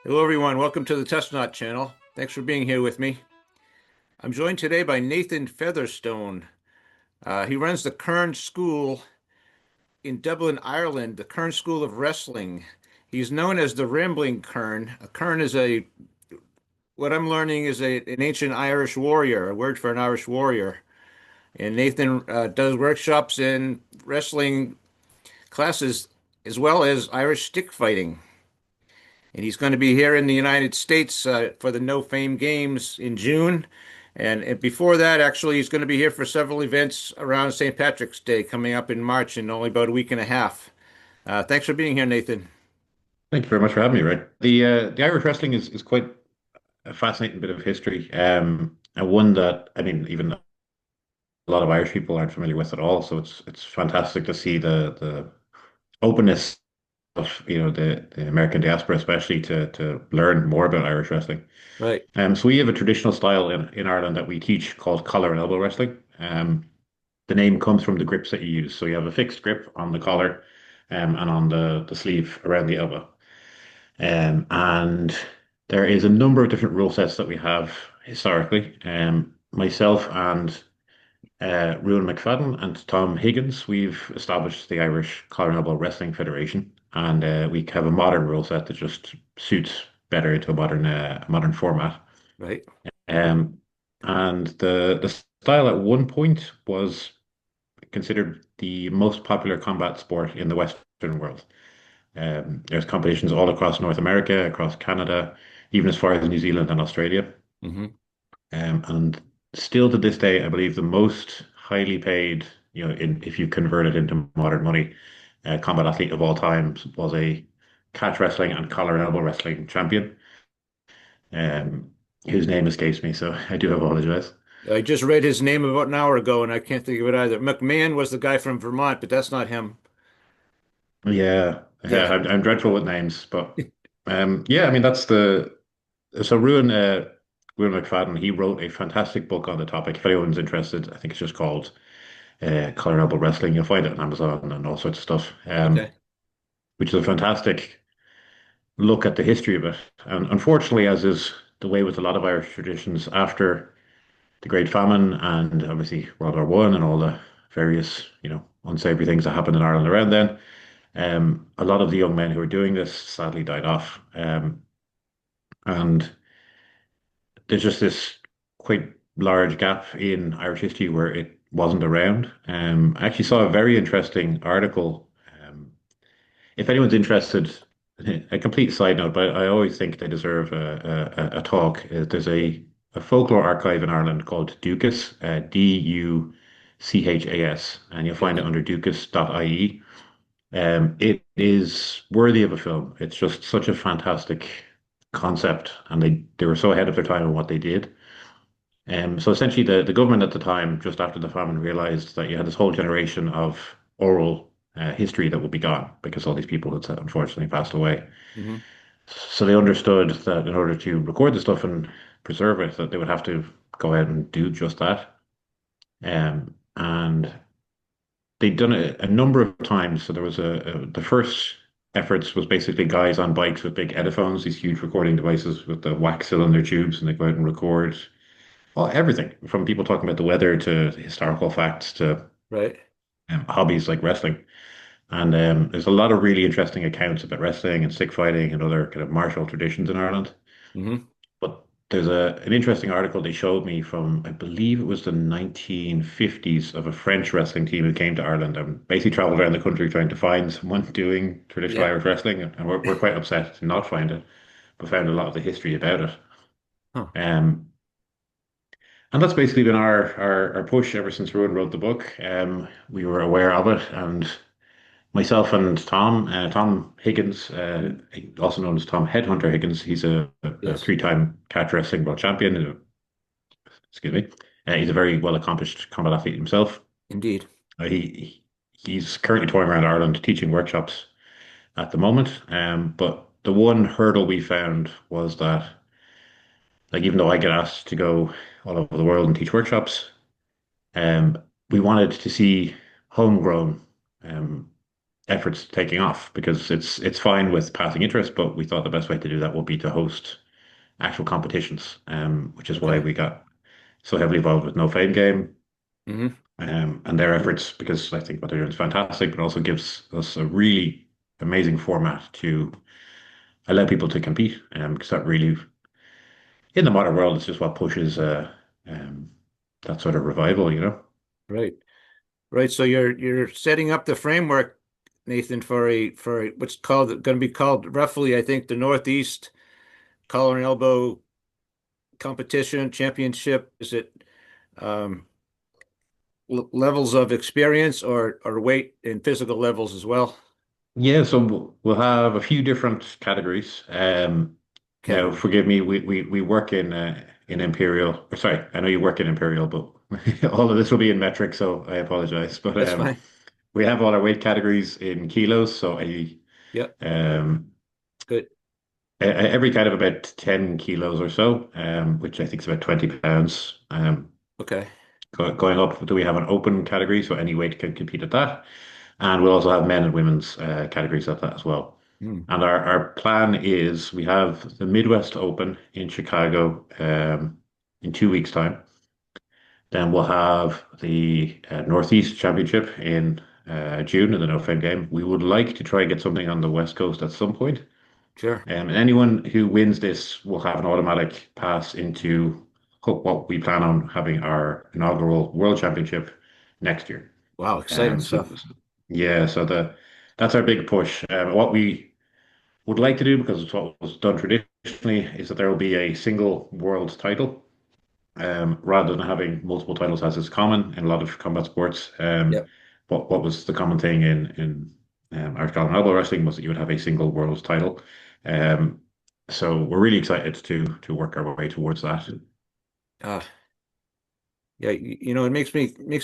Hello, everyone. Welcome to the Testnot channel. Thanks for being here with me. I'm joined today by Nathan Featherstone. He runs the Kern School in Dublin, Ireland, the Kern School of Wrestling. He's known as the Rambling Kern. A Kern is what I'm learning is an ancient Irish warrior, a word for an Irish warrior. And Nathan does workshops in wrestling classes as well as Irish stick fighting. And he's going to be here in the United States for the No Fame Games in June. And before that, actually, he's going to be here for several events around St. Patrick's Day coming up in March in only about a week and a half. Thanks for being here, Nathan. Thank you very much for having me, Ray. The Irish wrestling is quite a fascinating bit of history, and one that I mean even a lot of Irish people aren't familiar with at all. So it's fantastic to see the openness of the American diaspora, especially to learn more about Irish wrestling. Right, So we have a traditional style in Ireland that we teach called collar and elbow wrestling. The name comes from the grips that you use. So you have a fixed grip on the collar, and on the sleeve around the elbow. And there is a number of different rule sets that we have historically. Myself and Ruan McFadden and Tom Higgins, we've established the Irish Collar and Elbow Wrestling Federation, and we have a modern rule set that just suits better into a modern format. right. Um, and the style at one point was considered the most popular combat sport in the Western world. There's competitions all across North America, across Canada, even as far as New Zealand and Australia. Hmm. And still to this day, I believe the most highly paid, if you convert it into modern money, combat athlete of all time was a catch wrestling and collar and elbow wrestling champion, um, whose name escapes me, so I do apologize. I just read his name about an hour ago, and I can't think of it either. McMahon was the guy from Vermont, but that's not him. Yeah, Yeah. I'm dreadful with names, but yeah, I mean that's the so Ruan McFadden, he wrote a fantastic book on the topic. If anyone's interested, I think it's just called Color Elbow Wrestling. You'll find it on Amazon and all sorts of stuff, Okay. which is a fantastic look at the history of it. And unfortunately, as is the way with a lot of Irish traditions, after the Great Famine and obviously World War One and all the various, unsavory things that happened in Ireland around then, a lot of the young men who were doing this sadly died off. And there's just this quite large gap in Irish history where it wasn't around. I actually saw a very interesting article. If anyone's interested, a complete side note, but I always think they deserve a talk. There's a folklore archive in Ireland called Duchas, Duchas, and you'll find it Okay. under duchas.ie. It is worthy of a film. It's just such a fantastic concept, and they were so ahead of their time in what they did. So essentially, the government at the time, just after the famine, realized that you had this whole generation of oral history that would be gone because all these people had unfortunately passed away. Hmm. So they understood that in order to record the stuff and preserve it, that they would have to go ahead and do just that. And they'd done it a number of times. So there was the first efforts was basically guys on bikes with big Ediphones, these huge recording devices with the wax cylinder tubes, and they go out and record. Well, everything from people talking about the weather to historical facts to Right. hobbies like wrestling. And there's a lot of really interesting accounts about wrestling and stick fighting and other kind of martial traditions in Ireland. Hmm. But there's an interesting article they showed me from, I believe it was the 1950s, of a French wrestling team who came to Ireland and basically traveled around the country trying to find someone doing traditional Yeah. Irish wrestling. And we're quite upset to not find it, but found a lot of the history about it. Huh. Um, And that's basically been our push ever since Rowan wrote the book. We were aware of it, and myself and Tom Higgins, also known as Tom Headhunter Higgins, he's a Yes, three-time catch wrestling world champion. Excuse me. He's a very well-accomplished combat athlete himself. indeed. He's currently touring around Ireland teaching workshops at the moment. But the one hurdle we found was that, like, even though I get asked to go all over the world and teach workshops, Um, we wanted to see homegrown um, efforts taking off because it's fine with passing interest, but we thought the best way to do that would be to host actual competitions, which is why Okay. we got so heavily involved with No Fame Game Hmm. and their efforts because I think what they're doing is fantastic, but also gives us a really amazing format to allow people to compete, because that really, in the modern world, it's just what pushes um, that sort of revival, you know? Right. Right. So you're setting up the framework, Nathan, for what's called going to be called roughly, I think, the Northeast collar and elbow competition championship. Is it um, levels of experience or weight and physical levels as well? Yeah, so we'll have a few different categories. Now, Categories. forgive me, we work in Imperial. Or sorry, I know you work in Imperial, but all of this will be in metric, so I apologize. But That's fine. we have all our weight categories in kilos, so Yep. um, Good. every kind of about 10 kilos or so, which I think is about 20 pounds. Okay. Going up, do we have an open category, so any weight can compete at that? And we'll also have men and women's categories at that as well. Hmm. And our plan is we have the Midwest Open in Chicago in 2 weeks' time. Then we'll have the Northeast Championship in June in the No Fame Game. We would like to try and get something on the West Coast at some point. Sure. And anyone who wins this will have an automatic pass into what we plan on having our inaugural World Championship next year. Wow. Exciting Um, so stuff. yeah, so that's our big push. What we would like to do, because it's what was done traditionally, is that there will be a single world title, rather than having multiple titles as is common in a lot of combat sports. Yep. What was the common thing in Irish Golden Elbow Wrestling was that you would have a single world title. Um, so we're really excited to work our way towards that. Uh, yeah. It makes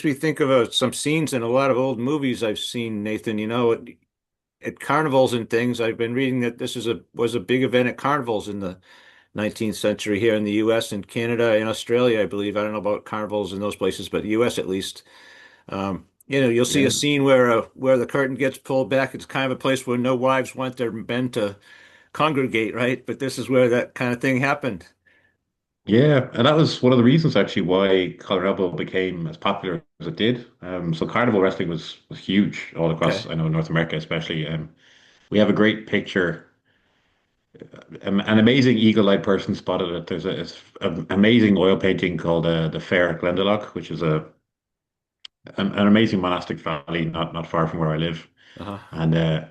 me think of some scenes in a lot of old movies I've seen, Nathan. At carnivals and things. I've been reading that this is a was a big event at carnivals in the 19th century here in the U.S. and Canada and Australia, I believe. I don't know about carnivals in those places, but U.S. at least. You'll see a Yeah. scene where the curtain gets pulled back. It's kind of a place where no wives want their men to congregate, right? But this is where that kind of thing happened. Yeah, and that was one of the reasons actually why Colorado became as popular as it did. So carnival wrestling was huge all across, Okay. I know, North America especially. We have a great picture. An amazing eagle-eyed person spotted it. There's an amazing oil painting called the Fair at Glendalough, which is an amazing monastic valley not far from where I live. Uh-huh. And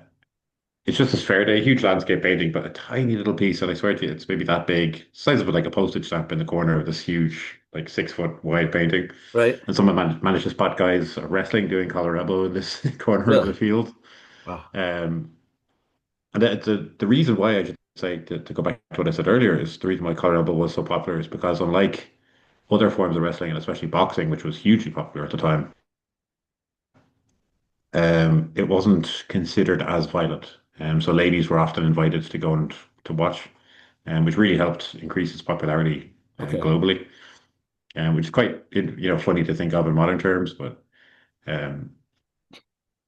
it's just this fair day, huge landscape painting, but a tiny little piece. And I swear to you, it's maybe that big, size of like a postage stamp in the corner of this huge, like 6 foot wide painting. Right. And someone managed to spot guys wrestling, doing collar elbow in this corner of Really? the field. Wow. Um, and the reason why I should say to go back to what I said earlier is the reason why collar elbow was so popular is because unlike other forms of wrestling and especially boxing, which was hugely popular at the time, it wasn't considered as violent. So ladies were often invited to go and to watch, which really helped increase its popularity Okay. globally, which is quite funny to think of in modern terms, but um,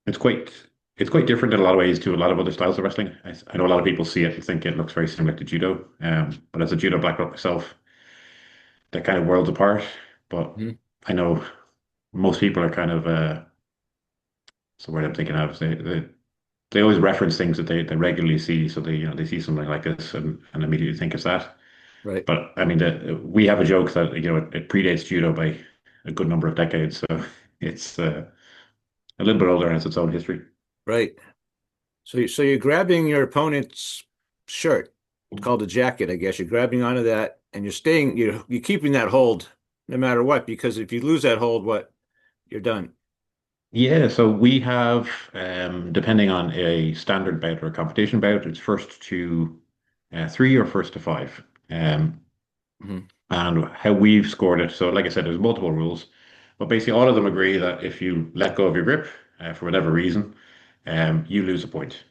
it's quite different in a lot of ways to a lot of other styles of wrestling. I know a lot of people see it and think it looks very similar to judo, but as a judo black belt myself, they're kind of worlds apart. But Mhm. I know most people are kind of what's the word I'm thinking of? They always reference things that they regularly see, so they see something like this and immediately think it's that. Right. But I mean, we have a joke that it predates judo by a good number of decades, so it's a little bit older and has its own history. Right. So you're grabbing your opponent's shirt. It's called a jacket, I guess. You're grabbing onto that and you're keeping that hold no matter what, because if you lose that hold, what? You're done. Yeah, so we have, depending on a standard bout or a competition bout, it's first to three or first to five. Hmm. And how we've scored it. So, like I said, there's multiple rules, but basically all of them agree that if you let go of your grip for whatever reason, you lose a point.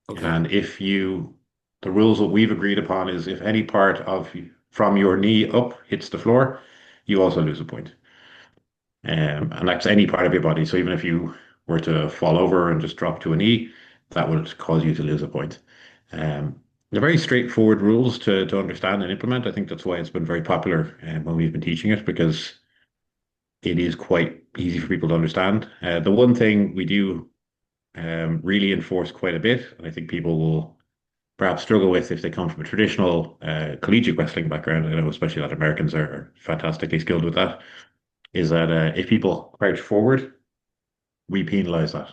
Okay. And the rules that we've agreed upon is if any part from your knee up hits the floor, you also lose a point. And that's any part of your body. So even if you were to fall over and just drop to a knee, that would cause you to lose a point. Um, they're very straightforward rules to understand and implement. I think that's why it's been very popular when we've been teaching it because it is quite easy for people to understand. The one thing we do really enforce quite a bit, and I think people will perhaps struggle with if they come from a traditional collegiate wrestling background. I know especially that Americans are fantastically skilled with that. Is that if people crouch forward, we penalize that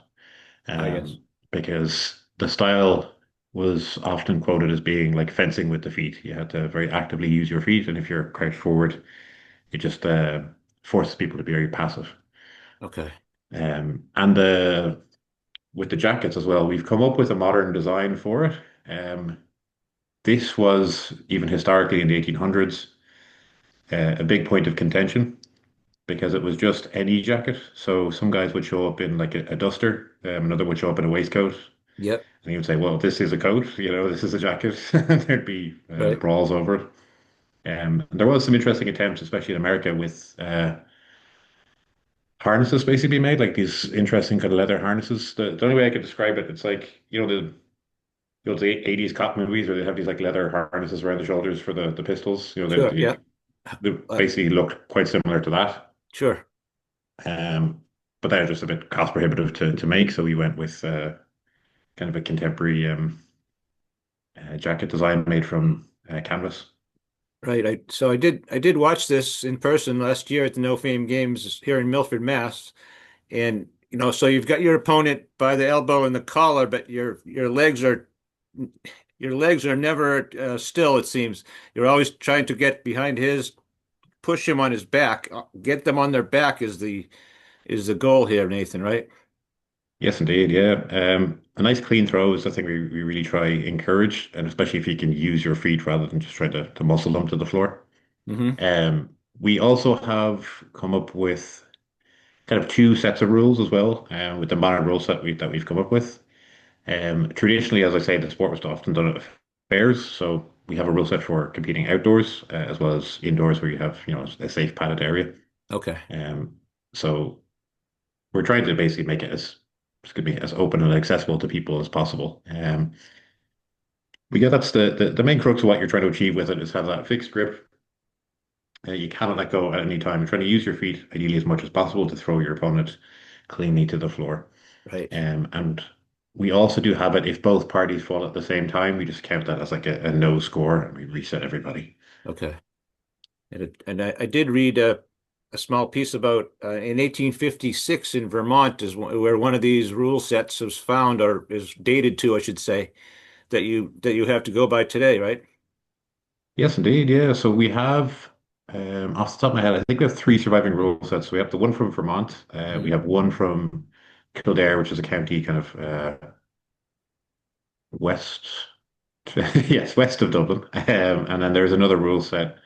Yes. because the style was often quoted as being like fencing with the feet. You had to very actively use your feet, and if you're crouched forward, it just forces people to be very passive. Okay. And the with the jackets as well, we've come up with a modern design for it. This was even historically in the 1800s a big point of contention because it was just any jacket. So some guys would show up in like a duster, another would show up in a waistcoat, Yep. and he would say, "Well, this is a coat, this is a jacket." And there'd be Right. brawls over it. There was some interesting attempts, especially in America, with harnesses basically being made, like these interesting kind of leather harnesses. The only way I could describe it, it's like the 80s cop movies where they have these like leather harnesses around the shoulders for the pistols. Sure. Yeah. They Uh, basically look quite similar to that. sure. Um, but they're just a bit cost prohibitive to make, so we went with kind of a contemporary jacket design made from canvas. Right. I did watch this in person last year at the No Fame Games here in Milford, Mass. And so you've got your opponent by the elbow and the collar, but your legs are never still, it seems. You're always trying to get behind his, push him on his back, get them on their back is the goal here, Nathan, right? Yes, indeed. Yeah. A nice clean throw is the thing we really try encourage, and especially if you can use your feet rather than just trying to muscle them to the floor. Hmm. Um, we also have come up with kind of two sets of rules as well, with the modern rule set that we've come up with. Traditionally, as I say, the sport was often done at fairs, so we have a rule set for competing outdoors as well as indoors, where you have a safe padded area. Okay. Um, so we're trying to basically make it excuse me, as open and accessible to people as possible. But yeah, that's the main crux of what you're trying to achieve with it is have that fixed grip. You cannot let go at any time. You're trying to use your feet ideally as much as possible to throw your opponent cleanly to the floor. Right. And we also do have it if both parties fall at the same time, we just count that as like a no score and we reset everybody. Okay. And I did read a small piece about in 1856 in Vermont where one of these rule sets was found, or is dated to, I should say, that you have to go by today, right? Yes, indeed. Yeah. So we have, off the top of my head, I think we have three surviving rule sets. We have the one from Vermont. We Hmm. have one from Kildare, which is a county kind of west, yes, west of Dublin. And then there's another rule set,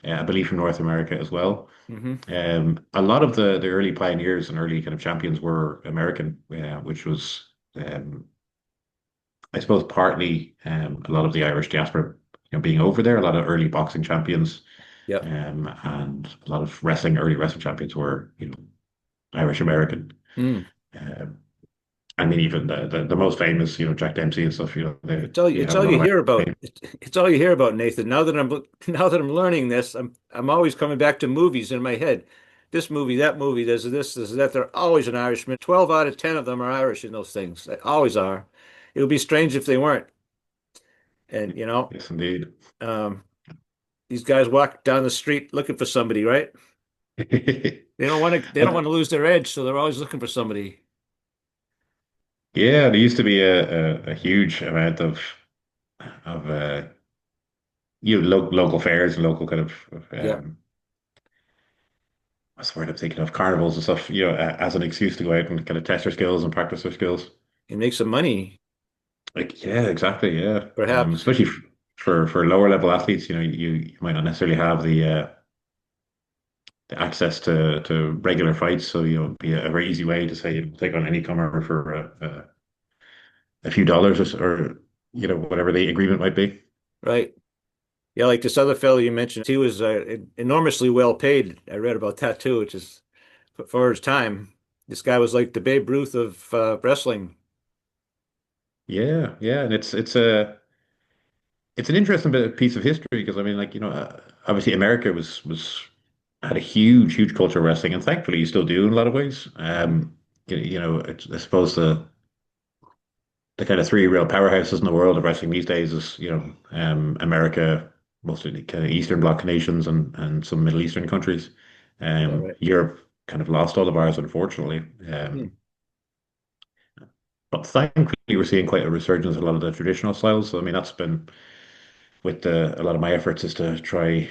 I believe, from North America as well. Hmm. A lot of the early pioneers and early kind of champions were American, which was, I suppose, partly a lot of the Irish diaspora, being over there. A lot of early boxing champions, Yep. and a lot of early wrestling champions were, Irish American. Mm. Um, I mean, even the most famous, Jack Dempsey and stuff, It's all they it's have a all lot you of hear about. Irish. It's all you hear about, Nathan. Now that I'm learning this, I'm always coming back to movies in my head. This movie, that movie, there's that. They're always an Irishman. 12 out of 10 of them are Irish in those things. They always are. It would be strange if they weren't. And Yes, indeed. um, these guys walk down the street looking for somebody, right? They don't want to. They don't want And to lose their edge, so they're always looking for somebody. yeah, there used to be a huge amount of local fairs and local kind of Yep. what's the word I'm thinking of, carnivals and stuff, as an excuse to go out and kind of test their skills and practice their skills. And make some money, Like, yeah, exactly, yeah. perhaps. Especially for lower level athletes, you might not necessarily have the access to regular fights, so it'd be a very easy way to say take on any comer for a few dollars or whatever the agreement might be. Right. Yeah, like this other fellow you mentioned, he was enormously well paid. I read about that too, which is for his time. This guy was like the Babe Ruth of wrestling. Yeah, yeah, and it's an interesting piece of history because I mean, like obviously America was had a huge culture of wrestling, and thankfully you still do in a lot of ways. Hmm. I suppose the kind of three real powerhouses in the world of wrestling these days is America, mostly the kind of Eastern Bloc nations and some Middle Eastern countries. All right. Europe kind of lost all of ours, unfortunately. Hmm. But thankfully, we're seeing quite a resurgence of a lot of the traditional styles. So, I mean, that's been with a lot of my efforts is to try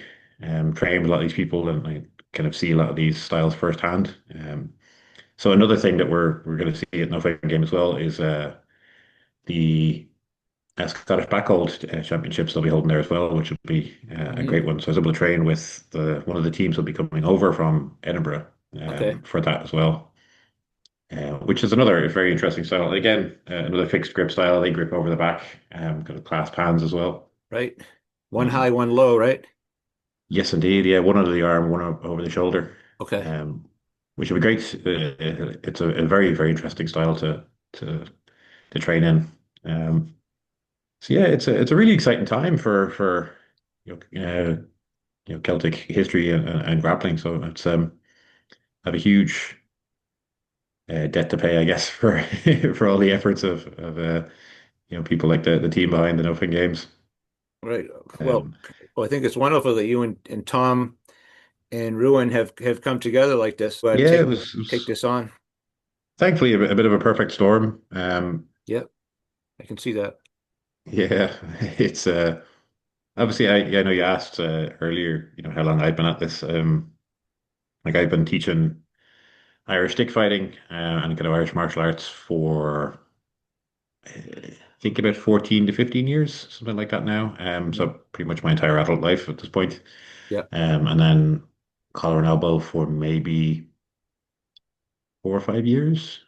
train a lot of these people and like, kind of see a lot of these styles firsthand. So another thing that we're going to see at No Fighting Game as well is the Scottish Backhold Championships they'll be holding there as well, which will be a Hmm. great one. So I was able to train with the one of the teams will be coming over from Edinburgh Okay. for that as well, which is another very interesting style. Again, another fixed grip style. They grip over the back, kind of clasped hands as well. Right. One high, Um, one low, right? yes, indeed. Yeah, one under the arm, one over the shoulder, Okay. um, which would be great. It's a very interesting style to to train in. Um, so yeah, it's a really exciting time for you Celtic history and grappling. So it's have a huge debt to pay, I guess, for for all the efforts of people like the team behind the Nothing Games. Right. Well, Um, well, I think it's wonderful that you and Tom and Ruin have come together like this. yeah, it Take was this on. thankfully a bit of a perfect storm. Yep, I can see that. Yeah, it's obviously I know you asked earlier, how long I've been at this. Like I've been teaching Irish stick fighting and kind of Irish martial arts for I think about 14 to 15 years, something like that now. Hmm. So pretty much my entire adult life at this point. Yep. And then collar and elbow for maybe 4 or 5 years.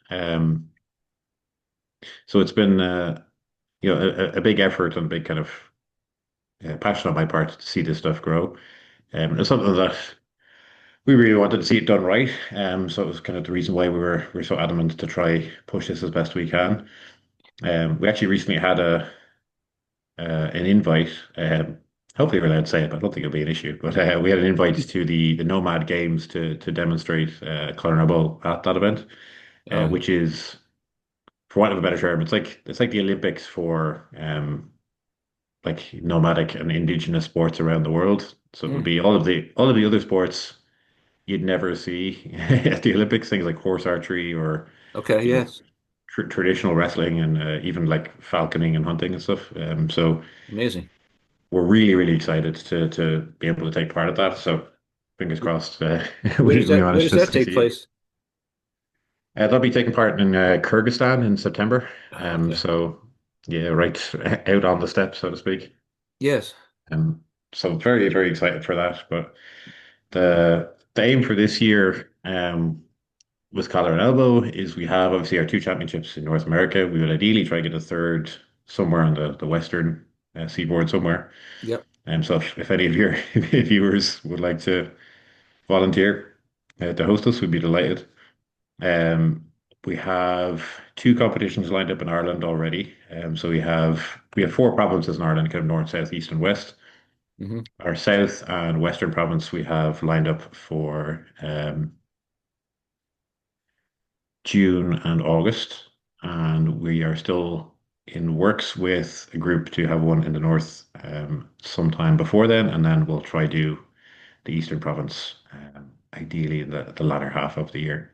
So it's been a big effort and a big kind of passion on my part to see this stuff grow. It's something that we really wanted to see it done right. So it was kind of the reason why we were so adamant to try push this as best we can. We actually recently had an invite. Hopefully, we're allowed to say it, but I don't think it'll be an issue. But we had an invite to the Nomad Games to demonstrate Collar at that event, Oh, which is, for want of a better term, it's like the Olympics for like nomadic and indigenous sports around the world. So it would mm. be all of the other sports you'd never see at the Olympics, things like horse archery or Okay. you know Yes. traditional wrestling and even like falconing and hunting and stuff. So Amazing. we're really excited to be able to take part of that. So fingers crossed, we Where managed does to that take succeed. place? They'll be taking part in Kyrgyzstan in September. Oh, okay. So yeah, right out on the step, so to speak. Yes. So very excited for that. But the aim for this year, with collar and elbow, is we have obviously our two championships in North America. We would ideally try to get a third somewhere on the western seaboard somewhere. Yep. So if any of your viewers would like to volunteer to host us, we'd be delighted. Um, we have two competitions lined up in Ireland already. So we have four provinces in Ireland, kind of north, south, east, and west. Hmm. Our south and western province we have lined up for June and August, and we are still in works with a group to have one in the north sometime before then, and then we'll try do the eastern province ideally in the latter half of the year.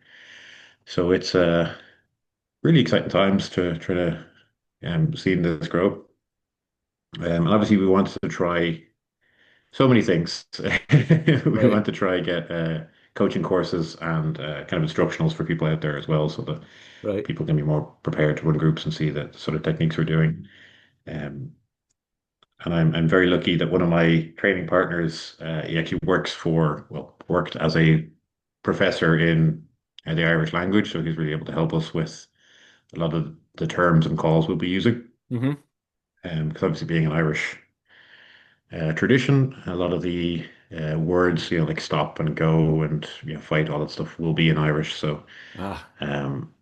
So it's really exciting times to try to see this grow. And obviously, we want to try so many things. We Right. want to try get coaching courses and kind of instructionals for people out there as well, so that Right. people can be more prepared to run groups and see the sort of techniques we're doing. Um, and I'm very lucky that one of my training partners, he actually worked as a professor in the Irish language, so he's really able to help us with a lot of the terms and calls we'll be using. Hmm. Because obviously being an Irish tradition, a lot of the words, like stop and go and fight, all that stuff will be in Irish. So Ah, um,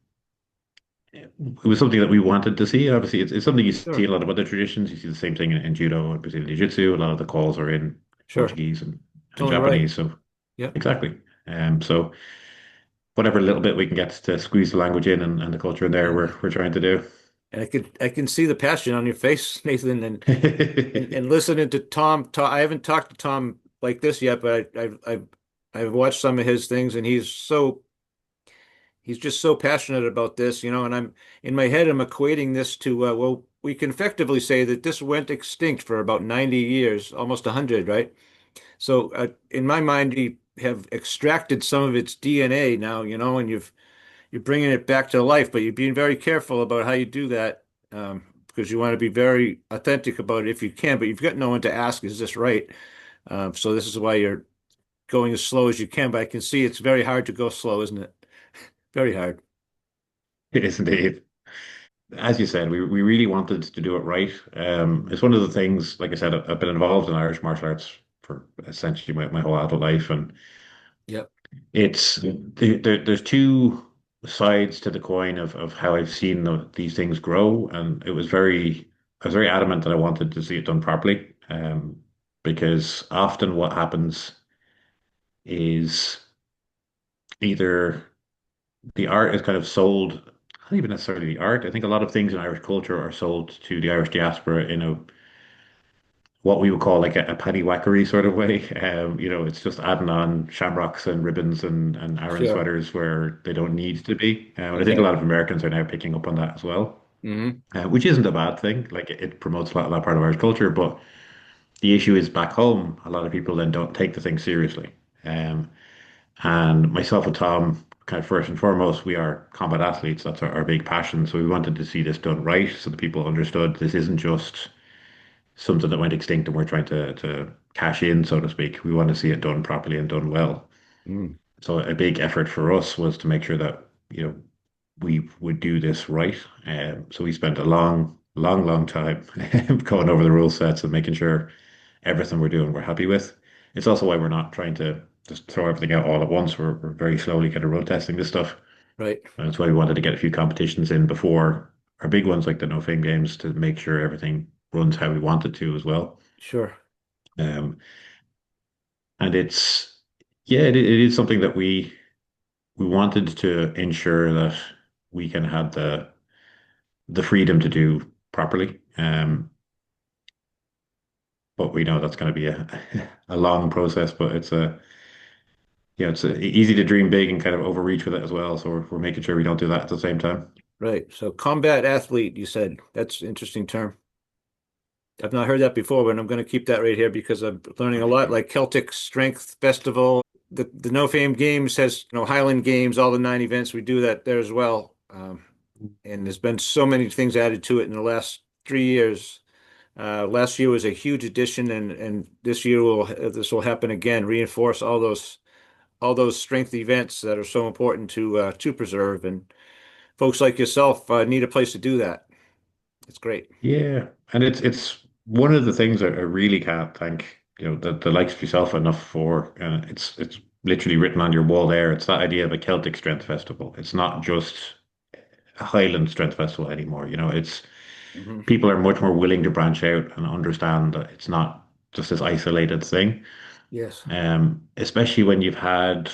it was something that we wanted to see. Obviously, it's something you see sure. in a lot of other traditions. You see the same thing in judo and Brazilian jiu-jitsu. A lot of the calls are in Sure. Portuguese and Totally right. Japanese. So Yep. exactly. So whatever little bit we can get to squeeze the language in and the culture in there, Yeah. we're trying to do. And I can see the passion on your face, Nathan, and listening to Tom. I haven't talked to Tom like this yet, but I've watched some of his things, and he's just so passionate about this, and I'm in my head, I'm equating this to, well, we can effectively say that this went extinct for about 90 years, almost 100, right? So in my mind, you have extracted some of its DNA now, and you're bringing it back to life, but you're being very careful about how you do that, because you want to be very authentic about it if you can, but you've got no one to ask, is this right? So this is why you're going as slow as you can, but I can see it's very hard to go slow, isn't it? Very hard. It is indeed. As you said, we really wanted to do it right. It's one of the things, like I said, I've been involved in Irish martial arts for essentially my whole adult life, and Yep. it's there's two sides to the coin of how I've seen these things grow, and I was very adamant that I wanted to see it done properly, because often what happens is either the art is kind of sold, not even necessarily the art. I think a lot of things in Irish culture are sold to the Irish diaspora in a what we would call like a paddywhackery sort of way. It's just adding on shamrocks and ribbons and Aran Sure. sweaters where they don't need to be. And I think a Okay. lot of Americans are now picking up on that as well, Hmm. which isn't a bad thing. Like it promotes a lot of that part of Irish culture, but the issue is back home, a lot of people then don't take the thing seriously. Um, and myself and Tom, kind of first and foremost, we are combat athletes. That's our big passion. So we wanted to see this done right so that people understood this isn't just something that went extinct and we're trying to cash in, so to speak. We want to see it done properly and done well. Mm. So a big effort for us was to make sure that, we would do this right. So we spent a long, long, long time going over the rule sets and making sure everything we're doing we're happy with. It's also why we're not trying to just throw everything out all at once. We're very slowly kind of road testing this stuff. Right. And that's why we wanted to get a few competitions in before our big ones like the No Fame Games to make sure everything runs how we want it to as well. Sure. Um, and yeah, it is something that we wanted to ensure that we can have the freedom to do properly. But we know that's going to be a long process, but it's easy to dream big and kind of overreach with it as well. So we're making sure we don't do that at the same time. Right. So combat athlete, you said. That's an interesting term. I've not heard that before, but I'm going to keep that right here because I'm learning a lot. Like Celtic Strength Festival, the No Fame Games has, Highland Games, all the 9 events. We do that there as well. And there's been so many things added to it in the last 3 years. Last year was a huge addition, and this year this will happen again. Reinforce all those strength events that are so important to preserve. And folks like yourself need a place to do that. It's great. Yeah, and it's one of the things I really can't thank the likes of yourself enough for. It's literally written on your wall there. It's that idea of a Celtic Strength Festival. It's not just a Highland Strength Festival anymore. It's Hmm. people are much more willing to branch out and understand that it's not just this isolated thing. Yes. Especially when you've had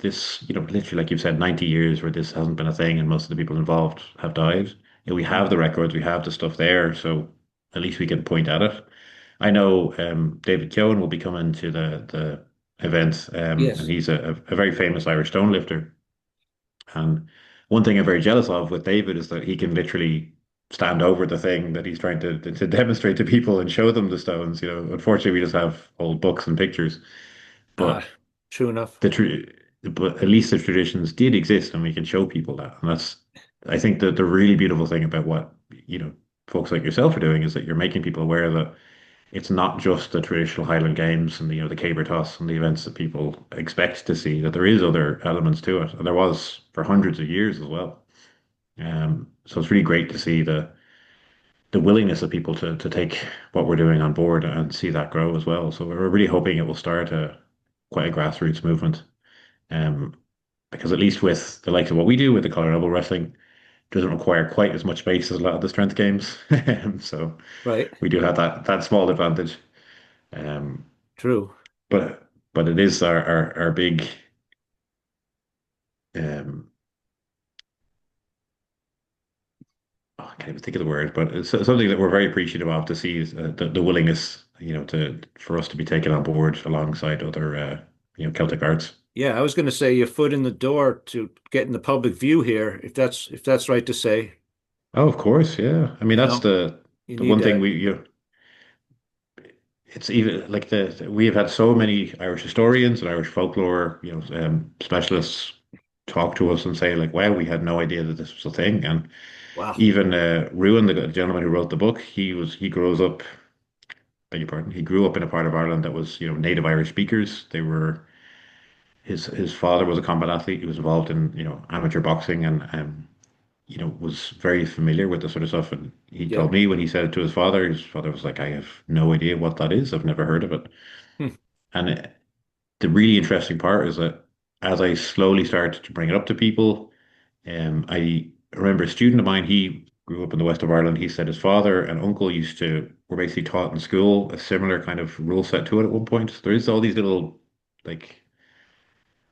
this, literally, like you've said, 90 years where this hasn't been a thing and most of the people involved have died. We have the records, we have the stuff there, so at least we can point at it. I know David Keown will be coming to the event, and Yes. he's a very famous Irish stone lifter. And one thing I'm very jealous of with David is that he can literally stand over the thing that he's trying to demonstrate to people and show them the stones. Unfortunately, we just have old books and pictures, Ah, but true enough. the tr but at least the traditions did exist and we can show people that. And that's, I think that the really beautiful thing about what, folks like yourself are doing is that you're making people aware that it's not just the traditional Highland Games and the caber toss and the events that people expect to see, that there is other elements to it. And there was for hundreds of years as well. So it's really great to see the willingness of people to take what we're doing on board and see that grow as well. So we're really hoping it will start quite a grassroots movement. Um, because at least with the likes of what we do with the collar elbow wrestling, doesn't require quite as much space as a lot of the strength games. So Right. we do have that small advantage. Um, True. but it is our big um, oh, I can't even think of the word, but it's something that we're very appreciative of to see is, the willingness, to for us to be taken on board alongside other Celtic arts. Yeah, I was going to say your foot in the door to get in the public view here, if that's right to say. Oh, of course, yeah. I mean, You that's know, you the need one thing that. it's even like we have had so many Irish historians and Irish folklore, specialists talk to us and say like, wow, we had no idea that this was a thing. And Wow. even Ruan, the gentleman who wrote the book, he grows up, beg your pardon, he grew up in a part of Ireland that was, native Irish speakers. They were his father was a combat athlete. He was involved in, amateur boxing and was very familiar with this sort of stuff. And he Yeah. told me when he said it to his father was like, I have no idea what that is. I've never heard of it. Hmm. And the really interesting part is that as I slowly started to bring it up to people, I remember a student of mine, he grew up in the west of Ireland. He said his father and uncle were basically taught in school a similar kind of rule set to it at one point. So there is all these little like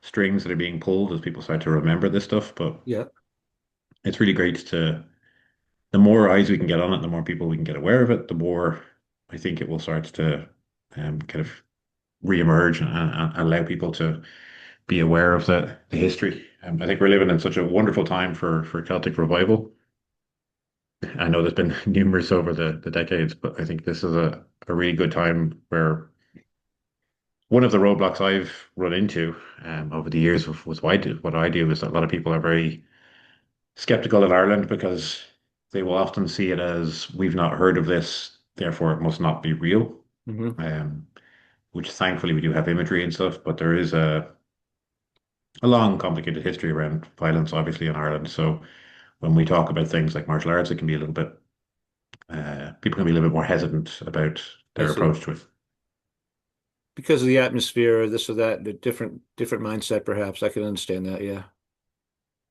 strings that are being pulled as people start to remember this stuff. But Yeah. it's really great the more eyes we can get on it, the more people we can get aware of it, the more I think it will start to kind of reemerge and allow people to be aware of the history. I think we're living in such a wonderful time for Celtic revival. I know there's been numerous over the decades, but I think this is a really good time where one of the roadblocks I've run into over the years with what I do is that a lot of people are very skeptical in Ireland because they will often see it as we've not heard of this, therefore it must not be real. Hmm. Um, which thankfully we do have imagery and stuff, but there is a long, complicated history around violence, obviously, in Ireland. So when we talk about things like martial arts, it can be a little bit, people can be a little bit more hesitant about I their see. approach to it. Because of the atmosphere or this or that, the different mindset, perhaps. I can understand that. Yeah.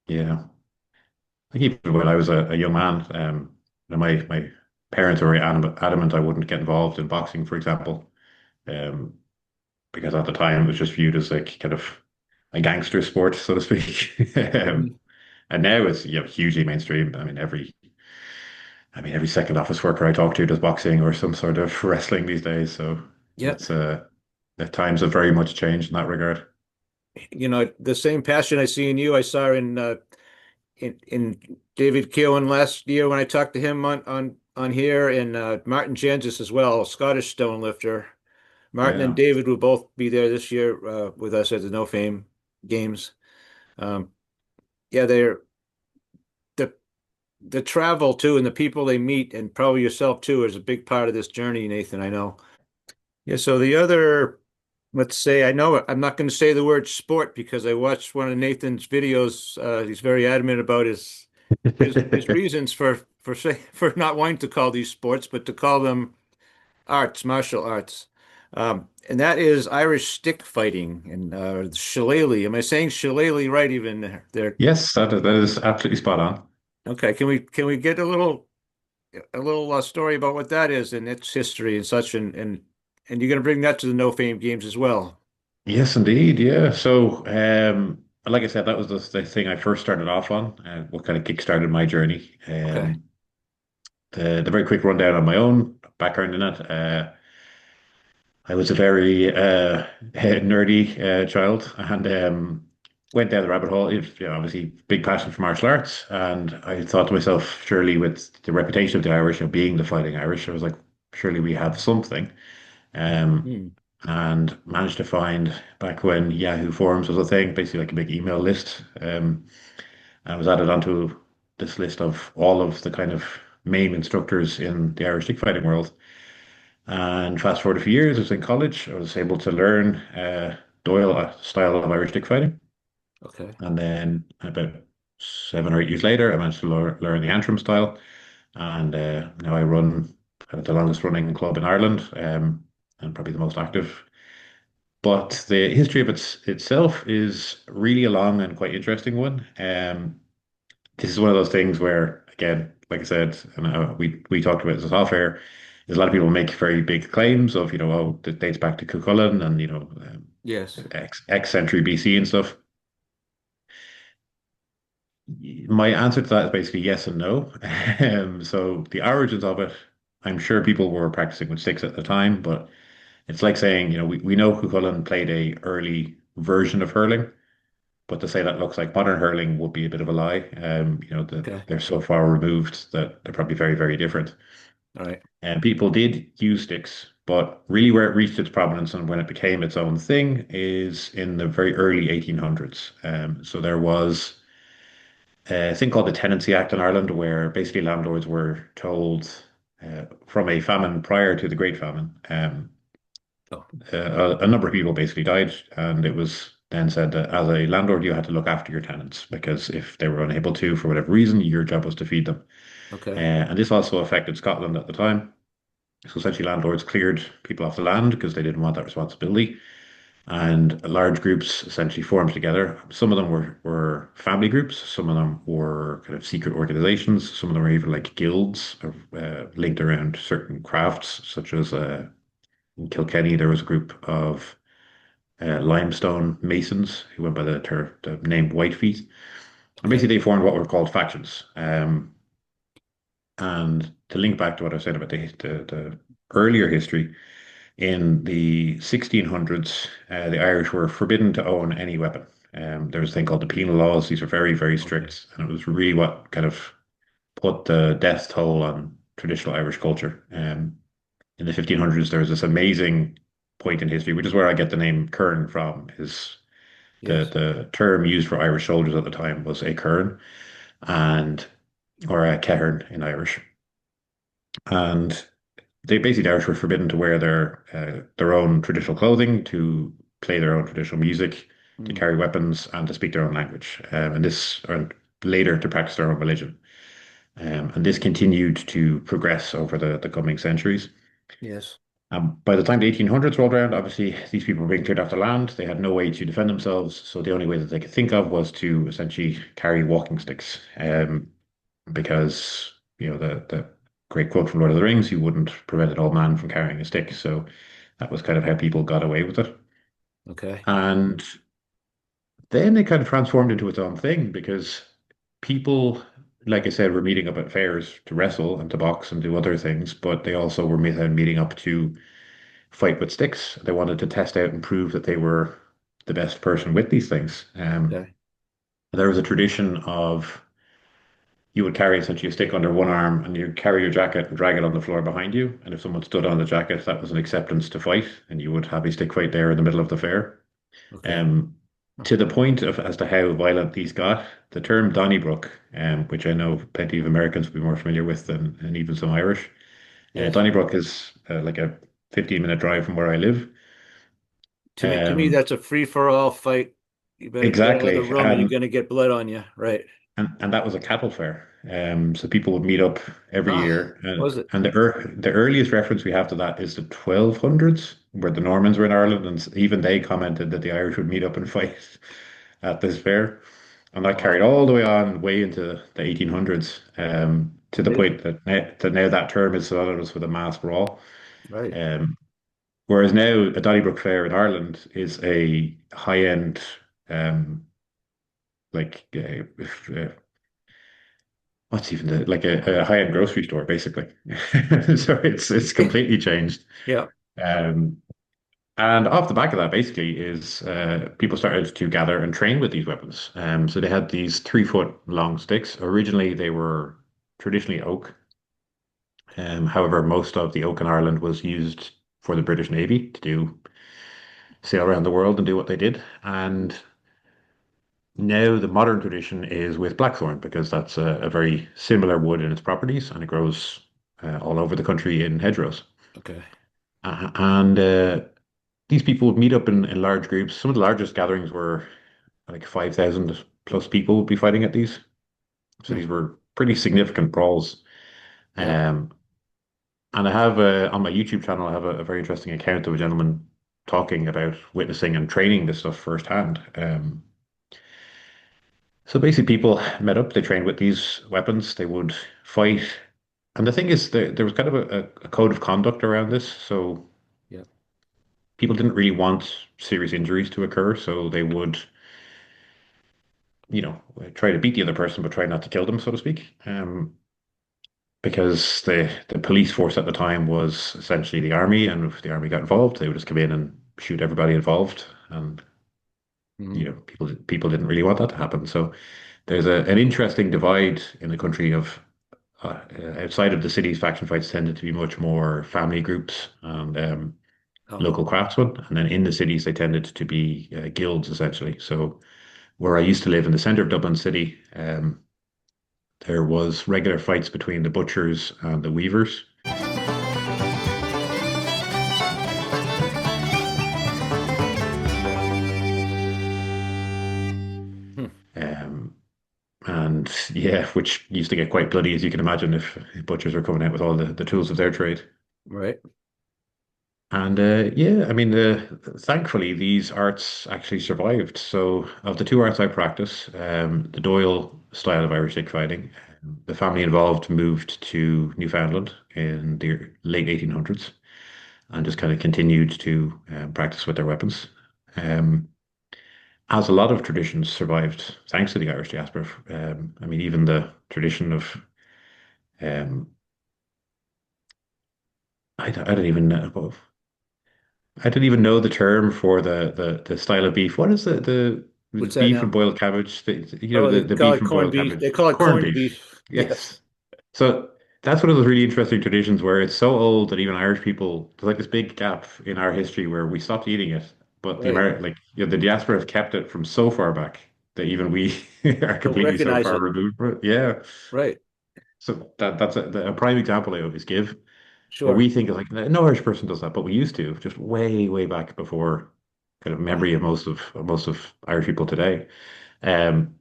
Yeah. I think even when I was a young man, my parents were very adamant I wouldn't get involved in boxing, for example, um, because at the time it was just viewed as like kind of a gangster sport, so to speak. Mhm. And now it's hugely mainstream. I mean, every second office worker I talk to does boxing or some sort of wrestling these days. So Yeah. it's the times have very much changed in that regard. The same passion I see in you, I saw in David Keown last year when I talked to him on here, and Martin Jansis as well, Scottish stone lifter. Martin and Yeah. David will both be there this year with us at the No Fame Games. Um, yeah, the the travel too, and the people they meet, and probably yourself too, is a big part of this journey, Nathan. I know. Yeah. So the other, let's say, I know I'm not going to say the word sport because I watched one of Nathan's videos. He's very adamant about his reasons for not wanting to call these sports, but to call them arts, martial arts. And that is Irish stick fighting and shillelagh. Am I saying shillelagh right even there? Yes, that is absolutely spot on. Okay, can we get a little story about what that is and its history and such, and you're going to bring that to the No Fame Games as well. Yes, indeed. Yeah. So, like I said, that was the thing I first started off on, what kind of kickstarted my journey. Okay. The very quick rundown on my own background in it. I was a very nerdy child and went down the rabbit hole. Obviously, big passion for martial arts, and I thought to myself, surely with the reputation of the Irish of being the Fighting Irish, I was like, surely we have something. Um, Hmm. and managed to find back when Yahoo Forums was a thing, basically like a big email list. And was added onto this list of all of the kind of main instructors in the Irish stick fighting world. And fast forward a few years, I was in college. I was able to learn Doyle style of Irish stick fighting. Okay. And then about 7 or 8 years later, I managed to learn the Antrim style. And now I run the longest running club in Ireland, and probably the most active. But the history of itself is really a long and quite interesting one. This is one of those things where, again, like I said, and we talked about this off air, is a lot of people make very big claims of, oh, it dates back to Cuchulainn and, Yes. X century BC and stuff. My answer to that is basically yes and no. So the origins of it, I'm sure people were practicing with sticks at the time, but it's like saying, we know Cuchulainn played a early version of hurling, but to say that looks like modern hurling would be a bit of a lie. Okay. They're so far removed that they're probably very, very different. All right. And people did use sticks, but really where it reached its prominence and when it became its own thing is in the very early 1800s. So there was a thing called the Tenancy Act in Ireland, where basically landlords were told from a famine prior to the Great Famine. Oh, A number of people basically died, and it was then said that as a landlord, you had to look after your tenants because if they were unable to, for whatever reason, your job was to feed them. okay. And this also affected Scotland at the time. So essentially, landlords cleared people off the land because they didn't want that responsibility. And large groups essentially formed together. Some of them were family groups, some of them were kind of secret organizations, some of them were even like guilds linked around certain crafts, such as in Kilkenny, there was a group of limestone masons who went by the name Whitefeet. And Okay. basically, they formed what were called factions. And to link back to what I was saying about the earlier history, in the 1600s, the Irish were forbidden to own any weapon. There was a thing called the penal laws. These were very, very Okay. strict, and it was really what kind of put the death toll on traditional Irish culture. In the 1500s, there was this amazing point in history, which is where I get the name Kern from, is Yes. the term used for Irish soldiers at the time was a Kern and or a Kehern in Irish. And they basically the Irish were forbidden to wear their own traditional clothing, to play their own traditional music, to Mm. carry weapons, and to speak their own language. And this, or later, to practice their own religion. And this continued to progress over the coming centuries. Yes. By the time the 1800s rolled around, obviously these people were being cleared off the land. They had no way to defend themselves, so the only way that they could think of was to essentially carry walking sticks. Because the great quote from Lord of the Rings, you wouldn't prevent an old man from carrying a stick. So that was kind of how people got away with it. Okay. And then it kind of transformed into its own thing because people, like I said, were meeting up at fairs to wrestle and to box and do other things, but they also were meeting up to fight with sticks. They wanted to test out and prove that they were the best person with these things. Okay. There was a tradition of you would carry essentially a stick under one arm and you'd carry your jacket and drag it on the floor behind you. And if someone stood on the jacket, that was an acceptance to fight, and you would have a stick fight there in the middle of the fair. Okay. Um, Huh. to the point of as to how violent these got, the term Donnybrook, which I know plenty of Americans will be more familiar with than and even some Irish. Yes. Donnybrook is like a 15-minute drive from where I live. To me, Um, that's a free for all fight. You better get out of the exactly. room, or you're gonna get blood on you. Right. And that was a cattle fair. So people would meet up every Ah, year. was it? And the earliest reference we have to that is the 1200s, where the Normans were in Ireland, and even they commented that the Irish would meet up and fight at this fair. And that carried Wow. all the way on way into the 1800s, to the Amazing. point that now that term is synonymous with a mass brawl. Right. Um, Whereas now a Donnybrook Fair in Ireland is a high-end, um, like what's even like a high-end grocery store, basically. So it's completely changed. Yeah. Um, and off the back of that, basically, is people started to gather and train with these weapons. So they had these 3 foot long sticks. Originally, they were traditionally oak. However, most of the oak in Ireland was used for the British Navy to do sail around the world and do what they did. And now the modern tradition is with blackthorn because that's a very similar wood in its properties and it grows all over the country in hedgerows. Okay. And these people would meet up in large groups. Some of the largest gatherings were like 5,000 plus people would be fighting at these. So Hmm. these were pretty significant brawls. Yeah. Um, and I have on my YouTube channel, I have a very interesting account of a gentleman talking about witnessing and training this stuff firsthand. So basically, people met up, they trained with these weapons, they would fight. And the thing is, there was kind of a code of conduct around this. So Yeah. people didn't really want serious injuries to occur. So they would, you know, try to beat the other person, but try not to kill them, so to speak. Because the police force at the time was essentially the army. And if the army got involved, they would just come in and shoot everybody involved. And, Hmm. you know, people didn't really want that to happen. So there's an interesting divide in the country of outside of the cities, faction fights tended to be much more family groups and Oh, local craftsmen. And then in the cities, they tended to be guilds, essentially. So where I used to live in the center of Dublin City, there was regular fights between the butchers and the weavers. hmm. Um, and yeah, which used to get quite bloody, as you can imagine, if butchers were coming out with all the tools of their trade. Right. And yeah, I mean, thankfully, these arts actually survived. So, of the two arts I practice, the Doyle style of Irish stick fighting, the family involved moved to Newfoundland in the late 1800s and just kind of continued to practice with their weapons. Um, as a lot of traditions survived thanks to the Irish diaspora. I mean, even the tradition of um, I don't even know. Well, I didn't even know the term for the style of beef. What is the What's that beef and now? boiled cabbage? Oh, they The call beef it and corned boiled beef. They cabbage. call it Corned corned beef. beef. Yes. Yes. So that's one of those really interesting traditions where it's so old that even Irish people, there's like this big gap in our history where we stopped eating it, but the Right. American, like, you know, the diaspora have kept it from so far back that even we are Don't completely so recognize far it. removed from it. Yeah. Right. So that's a prime example I always give. Where Sure. we think of like no Irish person does that, but we used to just way back before kind of memory Wow. of most of Irish people today. Um,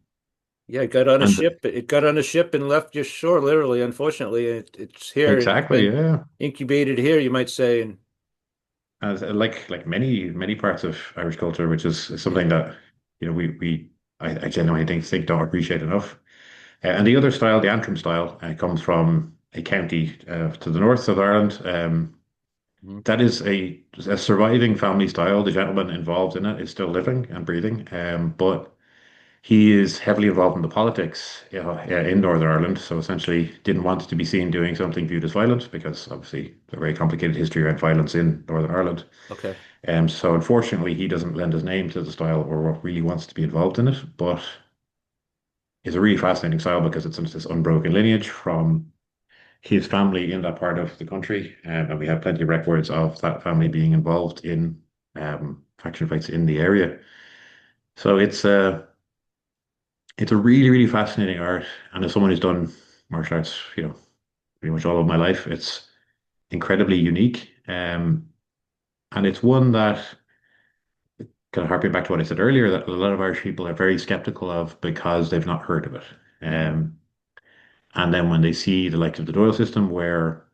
Yeah, it got on a and ship. It got on a ship and left your shore, literally, unfortunately. It's here and it's exactly, been yeah. incubated here, you might say. And As like many parts of Irish culture, which is yeah. something that you know I genuinely think don't appreciate enough. And the other style, the Antrim style, comes from a county to the north of Ireland. Mhm. That is a surviving family style. The gentleman involved in it is still living and breathing, but he is heavily involved in the politics, you know, in Northern Ireland. So essentially, didn't want to be seen doing something viewed as violent because obviously a very complicated history around violence in Northern Ireland. Okay. So unfortunately, he doesn't lend his name to the style or really wants to be involved in it. But it's a really fascinating style because it's this unbroken lineage from his family in that part of the country, and we have plenty of records of that family being involved in faction fights in the area. So it's a really fascinating art, and as someone who's done martial arts, you know, pretty much all of my life, it's incredibly unique. And it's one that kind of harping back to what I said earlier, that a lot of Irish people are very skeptical of because they've not heard of it. Hmm. Um, and then when they see the likes of the Doyle system, where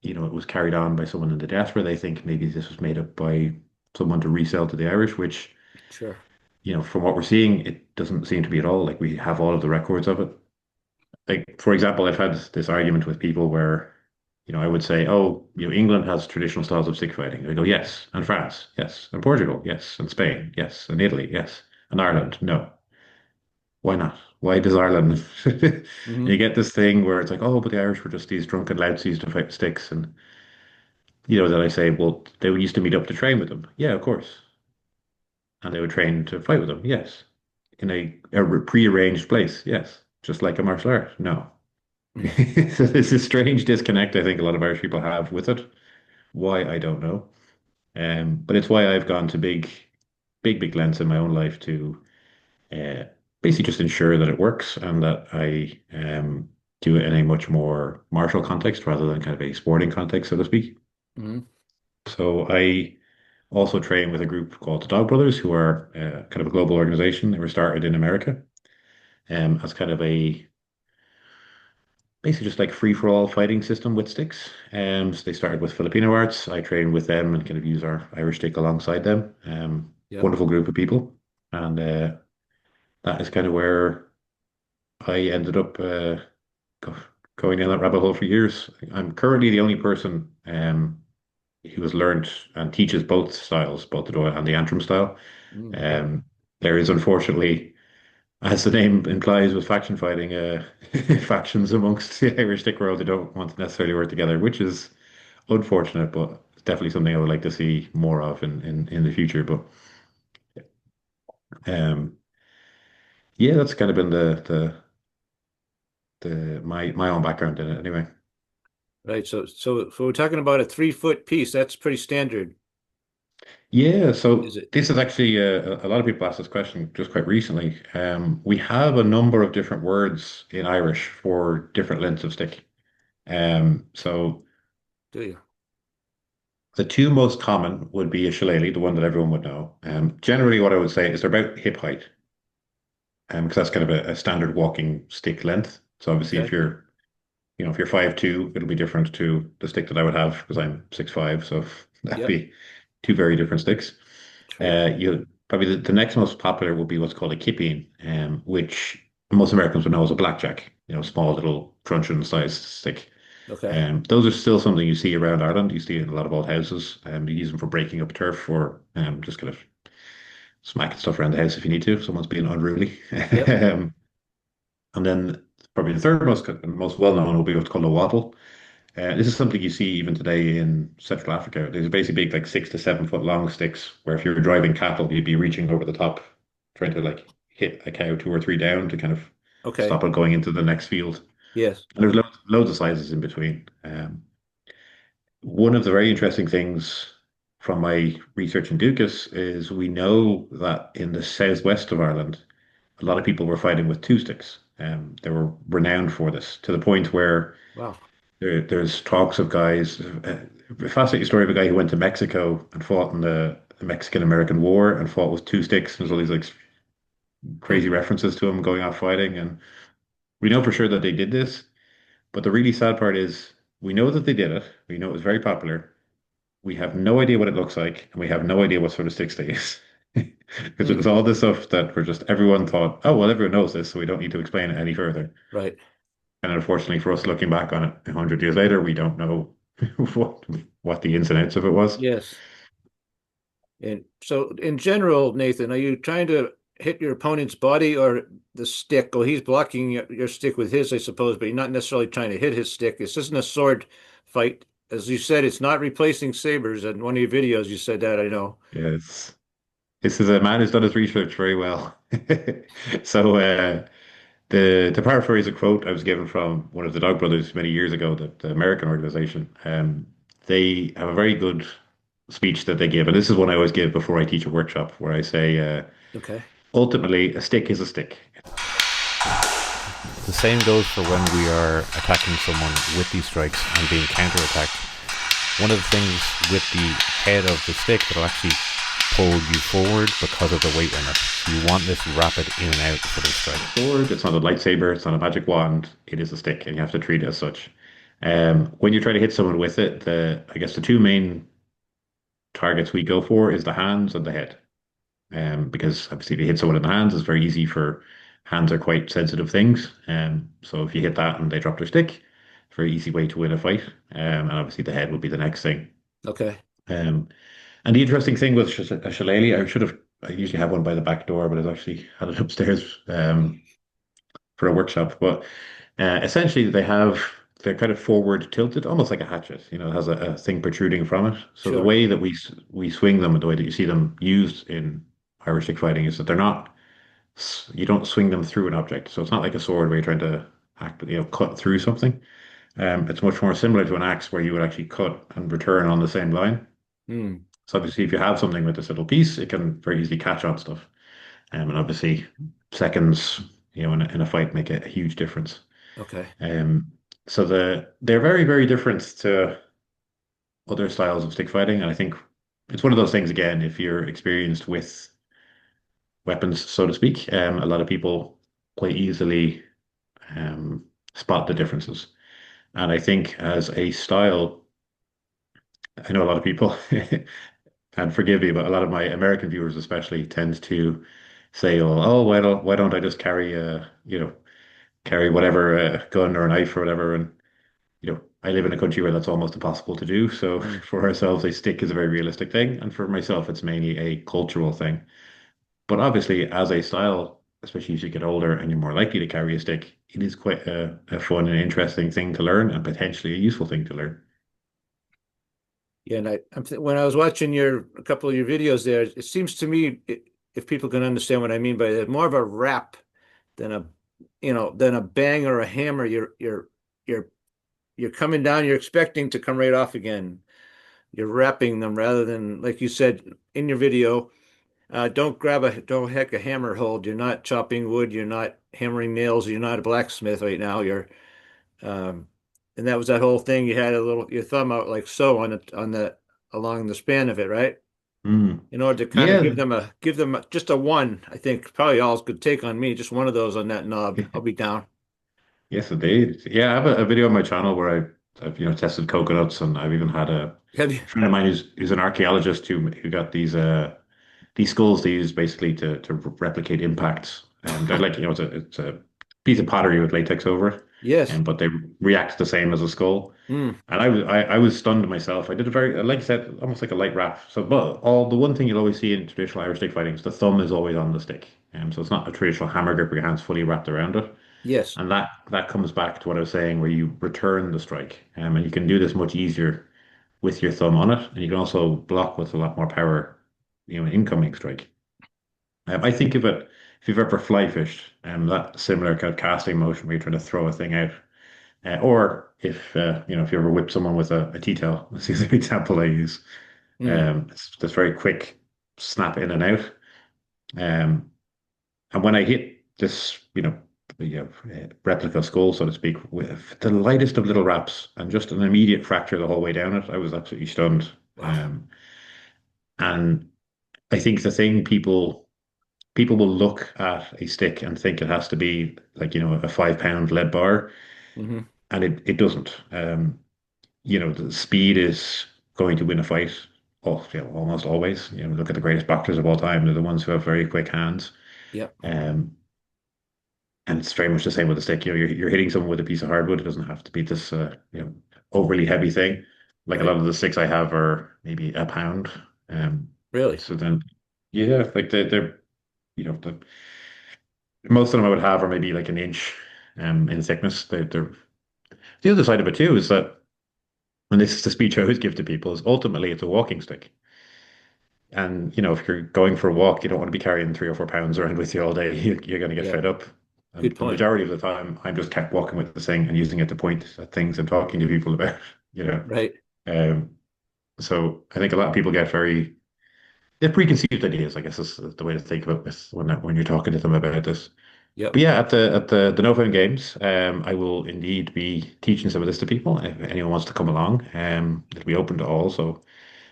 you know, it was carried on by someone in the diaspora. They think maybe this was made up by someone to resell to the Irish, which, Sure. you know, from what we're seeing, it doesn't seem to be at all. Like we have all of the records of it. Like, for example, I've had this argument with people where, you know, I would say, oh, you know, England has traditional styles of stick fighting. They go, yes, and France, yes, and Portugal, yes, and Spain, yes, and Italy, yes, and Right. Ireland, no. Why not? Why does Ireland? Hmm. You get this thing where it's like, oh, but the Irish were just these drunken louts who used to fight sticks, and you know, then I say, well, they used to meet up to train with them. Yeah, of course. And they would train to fight with them. Yes. In a pre-arranged place. Yes. Just like a martial art. No. So it's a strange disconnect I think a lot of Irish people have with it. Why, I don't know. But it's why I've gone to big lengths in my own life to uh, basically just ensure that it works and that I do it in a much more martial context rather than kind of a sporting context, so to speak. Hmm. So I also train with a group called the Dog Brothers, who are kind of a global organization. They were started in America as kind of basically just like free for all fighting system with sticks. So they started with Filipino arts. I trained with them and kind of use our Irish stick alongside them. Yep. Wonderful group of people, and that is kind of where I ended up go, going down that rabbit hole for years. I'm currently the only person who has learned and teaches both styles, both the Doyle and the Antrim style. Okay. Um, there is unfortunately, as the name implies, with faction fighting, factions amongst the Irish stick world. They don't want to necessarily work together, which is unfortunate, but it's definitely something I would like to see more of in the future. But um, yeah, that's kind of been the my own background in it anyway. Right. So if we're talking about a 3 foot piece, that's pretty standard, Yeah, is so it? this is actually a lot of people asked this question just quite recently. We have a number of different words in Irish for different lengths of stick. So Do you? the two most common would be a shillelagh, the one that everyone would know. Generally, what I would say is they're about hip height, because that's kind of a standard walking stick length. So obviously, Okay. if you're 5'2", it'll be different to the stick that I would have because I'm 6'5", so that'd Yep. be two very different sticks. True. You probably the next most popular will be what's called a kipping, which most Americans would know as a blackjack. Small little truncheon sized stick. Okay. Those are still something you see around Ireland. You see it in a lot of old houses. You use them for breaking up turf or just kind of smacking stuff around the house if you need to. If someone's being unruly. Yep. um, and then probably the third most well known will be what's called a wattle. This is something you see even today in Central Africa. There's basically big, like 6 to 7 foot long sticks where if you were driving cattle, you'd be reaching over the top, trying to like hit a cow two or three down to kind of Okay. stop it going into the next field. Yes. And there's loads of sizes in between. One of the very interesting things from my research in Dukas is we know that in the southwest of Ireland, a lot of people were fighting with two sticks. They were renowned for this to the point where Wow. there's talks of guys, a fascinating story of a guy who went to Mexico and fought in the Mexican-American War and fought with two sticks. There's all these like Hmm. crazy references to him going off fighting, and we know for sure that they did this. But the really sad part is we know that they did it. We know it was very popular. We have no idea what it looks like, and we have no idea what sort of sticks they use. Because it Hmm. was all this stuff that were just everyone thought, oh well, everyone knows this, so we don't need to explain it any further. Right. And unfortunately for us, looking back on it 100 years later, we don't know what what the ins and outs of it was. Yes. And so, in general, Nathan, are you trying to hit your opponent's body or the stick? Oh, he's blocking your stick with his, I suppose, but you're not necessarily trying to hit his stick. This isn't a sword fight. As you said, it's not replacing sabers. In one of your videos, you said that, I know. Yes, this is a man who's done his research very well. So, the to paraphrase a quote I was given from one of the Dog Brothers many years ago, the American organization, they have a very good speech that they give, and this is one I always give before I teach a workshop, where I say, Okay. ultimately, a stick is a stick. The same goes for when we are attacking someone with these strikes and being counterattacked. One of the things with the head of the stick that'll actually pull you forward because of the weight in it. So you want this rapid in and out for the strike. Sword, it's not a lightsaber, it's not a magic wand, it is a stick, and you have to treat it as such. When you try to hit someone with it, I guess the two main targets we go for is the hands and the head. Because obviously if you hit someone in the hands, it's very easy for hands are quite sensitive things. So if you hit that and they drop their stick, it's a very easy way to win a fight. And obviously the head would be the next thing. Okay. Um, and the interesting thing with a shillelagh, I usually have one by the back door, but I've actually had it upstairs for a workshop. But essentially, they're kind of forward tilted, almost like a hatchet. It has a thing protruding from it. So the Sure. way that we swing them, and the way that you see them used in Irish stick fighting, is that they're not. You don't swing them through an object. So it's not like a sword where you're trying to cut through something. It's much more similar to an axe where you would actually cut and return on the same line. Hmm. So obviously, if you have something with this little piece, it can very easily catch on stuff. And obviously, seconds, in a fight make a huge difference. Okay. Um, so they're very, very different to other styles of stick fighting. And I think it's one of those things, again, if you're experienced with weapons, so to speak, a lot of people quite easily spot the differences. And I think as a style, I know a lot of people, and forgive me, but a lot of my American viewers especially tend to say, oh, why don't I just carry carry whatever gun or knife or whatever? And I live in a country where that's almost impossible to do. So Mm. for ourselves, a stick is a very realistic thing, and for myself, it's mainly a cultural thing. But obviously, as a style, especially as you get older and you're more likely to carry a stick, it is quite a fun and interesting thing to learn, and potentially a useful thing to learn. Yeah, and when I was watching your a couple of your videos there, it seems to me, if people can understand what I mean by that, more of a rap than than a bang or a hammer. You're you're coming down, you're expecting to come right off again. You're wrapping them rather than, like you said in your video, don't heck a hammer hold. You're not chopping wood, you're not hammering nails, you're not a blacksmith right now. Um, and that was that whole thing. You had a little your thumb out like so on the along the span of it, right? Mm. In order to kind of Yeah. just a one. I think probably all could take on me. Just one of those on that knob. I'll be down. Yes, indeed. Yeah, I have a video on my channel where I've tested coconuts, and I've even had a Have you? friend of mine who's an archaeologist who got these skulls they use basically to replicate impacts. They're like, it's a piece of pottery with latex over it, Yes. and but they react the same as a skull. Mm, And I was stunned myself. I did a very, like I said, almost like a light wrap. So, but all the one thing you'll always see in traditional Irish stick fighting is the thumb is always on the stick. So it's not a traditional hammer grip where your hand's fully wrapped around it. yes. And that comes back to what I was saying, where you return the strike. And you can do this much easier with your thumb on it, and you can also block with a lot more power, incoming strike. I think of it if you've ever fly fished, that similar kind of casting motion where you're trying to throw a thing out, or if you ever whip someone with a tea towel. This is an example I use. Mm, It's this very quick snap in and out. Um, and when I hit this, replica skull, so to speak, with the lightest of little wraps and just an immediate fracture the whole way down it, I was absolutely stunned. wow. And I think the thing people will look at a stick and think it has to be like, a 5 pound lead bar, Hmm. and it doesn't. The speed is going to win a fight. Oh, almost always. Look at the greatest boxers of all time. They're the ones who have very quick hands. Yep. Um, and it's very much the same with the stick. You're hitting someone with a piece of hardwood. It doesn't have to be this, overly heavy thing. Like a Right. lot of the sticks I have are maybe a pound. Um, Really. so then, yeah, like they're, the most of them I would have are maybe like an inch, in thickness. They're the other side of it too is that, and this is the speech I always give to people, is ultimately it's a walking stick. And if you're going for a walk, you don't want to be carrying 3 or 4 pounds around with you all day. You're going to get Yeah. fed up. Good And the point. majority of the time, I'm just kept walking with the thing and using it to point at things and talking to people about, you know. Right. Um, so I think a lot of people get they have preconceived ideas, I guess is the way to think about this when you're talking to them about this. Yep. But yeah, at the No Fun Games, I will indeed be teaching some of this to people. If anyone wants to come along, it'll be open to all. So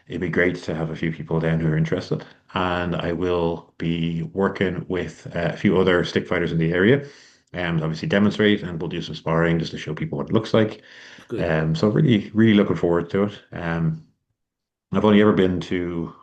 it'd be great to have a few people down who are interested. And I will be working with a few other stick fighters in the area, and obviously demonstrate, and we'll do some sparring just to show people what it looks like. Good. So really, really looking forward to it. I've only ever been to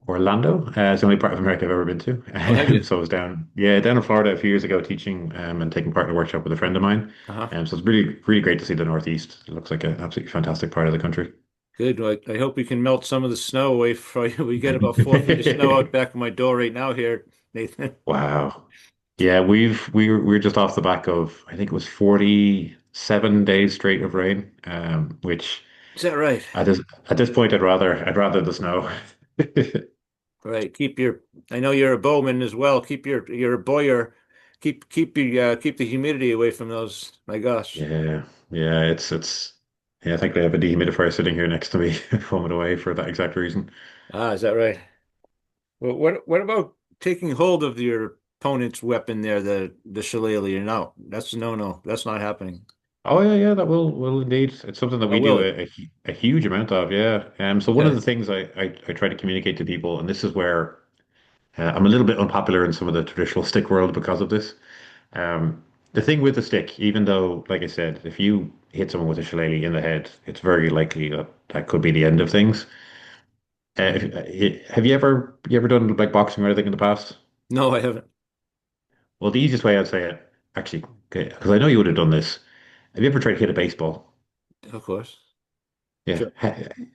Orlando. It's the only part of America I've ever been to. Oh, have you? So I was down in Florida a few years ago teaching, and taking part in a workshop with a friend of mine. Uh-huh. So it's really, really great to see the Northeast. It looks like an absolutely fantastic part of the country. Good. Well, I hope we can melt some of the snow away for you. We get about 4 feet of snow out back of my door right now here, Nathan. Wow. Yeah, we were just off the back of, I think it was 47 days straight of rain, which Is that right? at this point I'd rather the snow. Right. I know you're a bowman as well. You're a bowyer. Keep the humidity away from those. My gosh. Yeah, yeah, it's yeah, I think they have a dehumidifier sitting here next to me, foaming away for that exact reason. Ah, is that right? Well, what about taking hold of your opponent's weapon there, the shillelagh? No, that's a no-no. That's not happening. Oh yeah, yeah, that will indeed. It's something that Oh, we will do it? a huge amount of, yeah. So one of Okay. the things I try to communicate to people, and this is where I'm a little bit unpopular in some of the traditional stick world because of this. Um, The thing with the stick, even though, like I said, if you hit someone with a shillelagh in the head, it's very likely that that could be the end of things. Have you ever done like boxing or anything in the past? No, I haven't. Well, the easiest way I'd say it, actually, because I know you would have done this. Have you ever tried to hit a baseball? Of course. Yeah. Sure.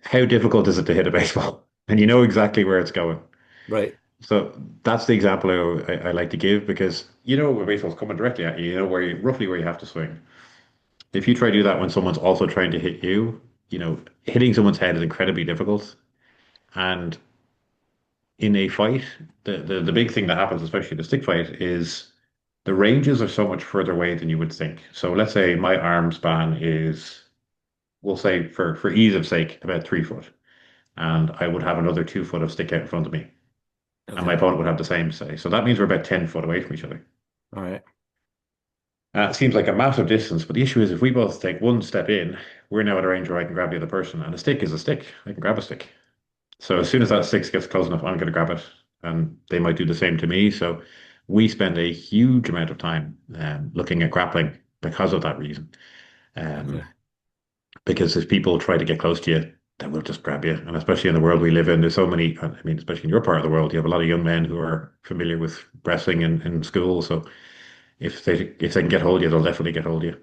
How difficult is it to hit a baseball? And you know exactly where it's going. Right. So that's the example I like to give because you know where baseball's coming directly at you, you know roughly where you have to swing. If you try to do that when someone's also trying to hit you, hitting someone's head is incredibly difficult. And in a fight, the big thing that happens, especially in a stick fight, is the ranges are so much further away than you would think. So let's say my arm span is, we'll say for ease of sake, about 3 foot, and I would have another 2 foot of stick out in front of me, and my Okay. opponent would have the same, say. So that means we're about 10 foot away from each other. All right. It seems like a massive distance, but the issue is if we both take one step in, we're now at a range where I can grab the other person, and a stick is a stick. I can grab a stick. So as Right. soon as that stick gets close enough, I'm going to grab it, and they might do the same to me. So we spend a huge amount of time looking at grappling because of that reason. Okay. Um, because if people try to get close to you, they will just grab you. And especially in the world we live in, there's so many, I mean, especially in your part of the world, you have a lot of young men who are familiar with wrestling in school. So if they can get hold of you, they'll definitely get hold of you.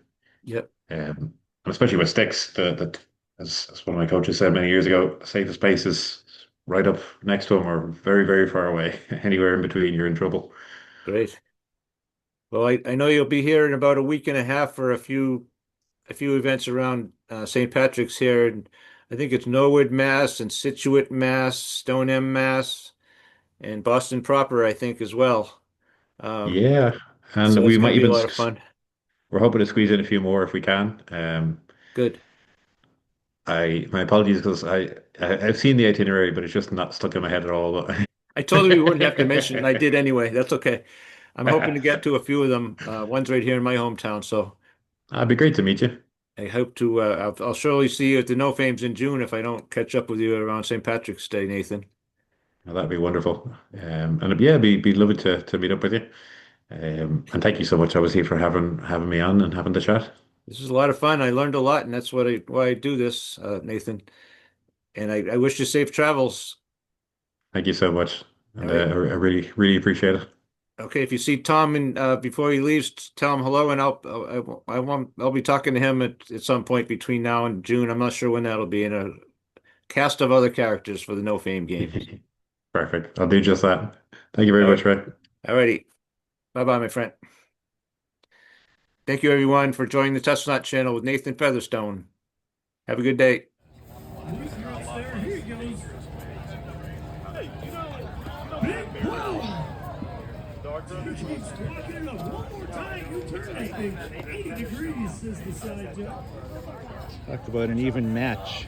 Yep. And especially with sticks, as one of my coaches said many years ago, the safest place is right up next to them or very, very far away. Anywhere in between, you're in trouble. Great. Well, I know you'll be here in about a week and a half for a few events around St. Patrick's here, and I think it's Norwood, Mass, and Situate, Mass, Stoneham, Mass, and Boston proper, I think, as well. Um, Yeah, and so it's we going might to be a even lot of fun. we're hoping to squeeze in a few more if we can. Good. My apologies because I've seen the itinerary, but it's just not stuck in my head at all. I told you we wouldn't have to mention it, and I did anyway. That's okay. I'm hoping to get to a few of them. One's right here in my hometown, so It'd be great to meet you. I hope to. I'll surely see you at the No Fames in June if I don't catch up with you around St. Patrick's Day, Nathan. Well, that'd be wonderful. And yeah, be lovely to meet up with you. And thank you so much, obviously, for having me on and having the chat. This is a lot of fun. I learned a lot, and that's why I do this, Nathan. And I wish you safe travels. Thank you so much, All and right. I really really appreciate it. Okay. If you see Tom and before he leaves, tell him hello, and I'll be talking to him at some point between now and June. I'm not sure when that'll be in a cast of other characters for the No Fame games. Perfect. I'll do just that. Thank you very All right. much, Ray. All righty. Bye bye, my friend. Thank you, everyone, for joining the Chestnut channel with Nathan Featherstone. Have a good day. Talk about an even match.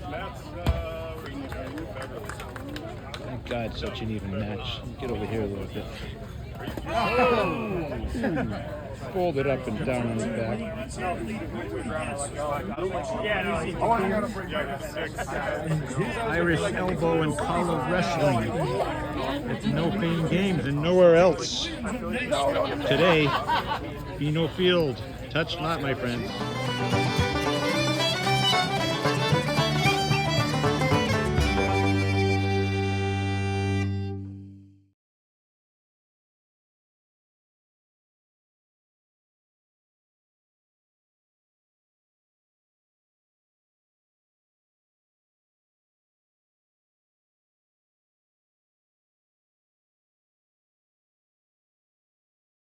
Thank God, such an even match. Get over here a little bit. Fold it up and down on his back. Irish elbow and collar wrestling. It's No Fame Games and nowhere else. Today, Beano Field. Touch not, my friends.